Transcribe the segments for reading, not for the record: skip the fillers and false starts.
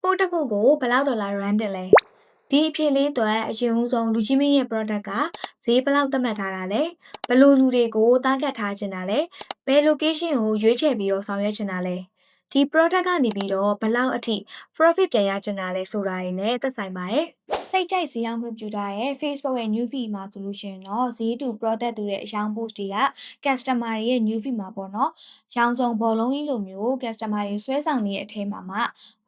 ပို့တစ်ခုကိုဘယ်လောက်ဒေါ်လာ run တယ်လဲဒီအဖြစ်လေးအတွက်အရင်ဦးဆုံးလူကြီးမင်းရဲ့ product ကဈေးဘယ်လောက်သတ်မှတ်ထားတာလဲဘယ်လိုလူတွေကိုtargetထားချင်တာလဲဘယ် location ကိုရွေးချယ်ပြီးတော့ဆောင်ရွက်ချင်တာလဲဒီ product ကနေပြီးတော့ဘယ်လောက်အထိ profit ပြန်ရချင်တာလဲဆိုတာတွေနဲ့သက်ဆိုင်ပါတယ်စိတ်ကြိုက်ဈေးအောင်ခွင့်ပြုထားရဲ့ Facebook ရဲ့ new feed မှာဆိုလို့ရှိရင်တော့ဈေးတူ product တူတဲ့အရောင်း post တွေက customer တွေရဲ့ new feed မှာပေါ့နော်ရောင်းဆုံးဘောလုံးကြီးလိုမျိုး customer တွေဆွဲဆောင်နေတဲ့အထဲမှာ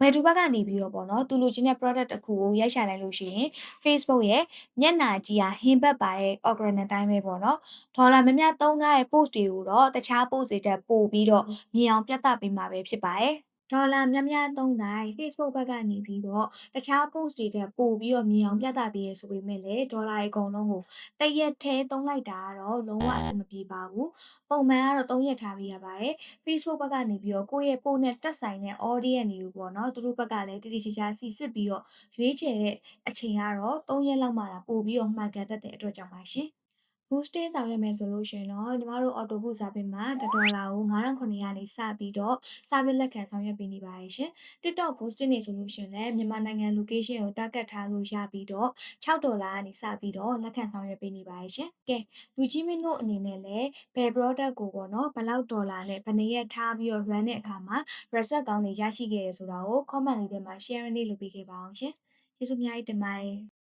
ဝယ်သူဘက်ကနေပြီးတော့ပေါ့နော်သူလိုချင်တဲ့ product တစ်ခုကိုရိုက်ရှာလိုက်လို့ရှိရင် Facebook ရဲ့မျက်နှာကြီးဟင်ဘတ်ပါတဲ့ algorithm တိုင်းပဲပေါ့နော်ဒေါ်လာများများသုံးထားတဲ့ post တွေကိုတော့တခြား post တွေတက်ပို့ပြီးတော့မြင်အောင်ပြသပေးမှာပဲဖြစ်ပါတယ်ဒေါ်လာများများသုံးတိုင်း Facebook ဘက်ကနေပြီးတော့တခြား post တွေတက်ပို့ပြီးတော့မြင်အောင်ပြသပေးရဆိုပေမဲ့လည်းဒေါ်လာအကုန်လုံးကိုတရက်ထဲသုံးလိုက်တာကတော့လုံးဝအဆင်မပြေပါဘူးပုံမှန်ကတော့3ရက်ထားပေးရပါတယ် Facebook ဘက်ကနေပြီးတော့ကိုယ့်ရဲ့ post နဲ့တက်ဆိုင်တဲ့ audience တွေကိုပေါ့နော်သူတို့ဘက်ကလည်းတတိချာချာစီစစ်ပြီးတော့ရွေးချယ်တဲ့အချိန်ကတော့3ရက်လောက်မှသာပို့ပြီးတော့မှန်ကန်တတ်တဲ့အတွက်ကြောင့်ပါရှင် boosting ဆောင်ရွက်မယ်ဆိုလို့ရှိရင်တော့ညီမတို့ auto book စာပင်မှာ$1ကို9,900ကနေစပြီးတော့စာပင်လက်ခံဆောင်ရွက်ပေးနေပါတယ်ရှင် TikTok boosting နေဆိုလို့ရှိရင်လည်းမြန်မာနိုင်ငံ location ကို target ထားလို့ရပြီးတော့$6ကနေစပြီးတော့လက်ခံဆောင်ရွက်ပေးနေပါတယ်ရှင်ကဲလူကြီးမင်းတို့အနေနဲ့လည်းဘယ် product ကိုပေါ့နော်ဘယ်လောက်ဒေါ်လာနဲ့ဘယ်နှစ်ရက်ထားပြီးတော့ run တဲ့အခါမှာ result ကောင်းတွေရရှိခဲ့ရဆိုတာကို comment လေးထဲမှာ share လေးလုပ်ပေးခဲ့ပါအောင်ရှင်ကျေးဇူးအများကြီးတင်ပါတယ်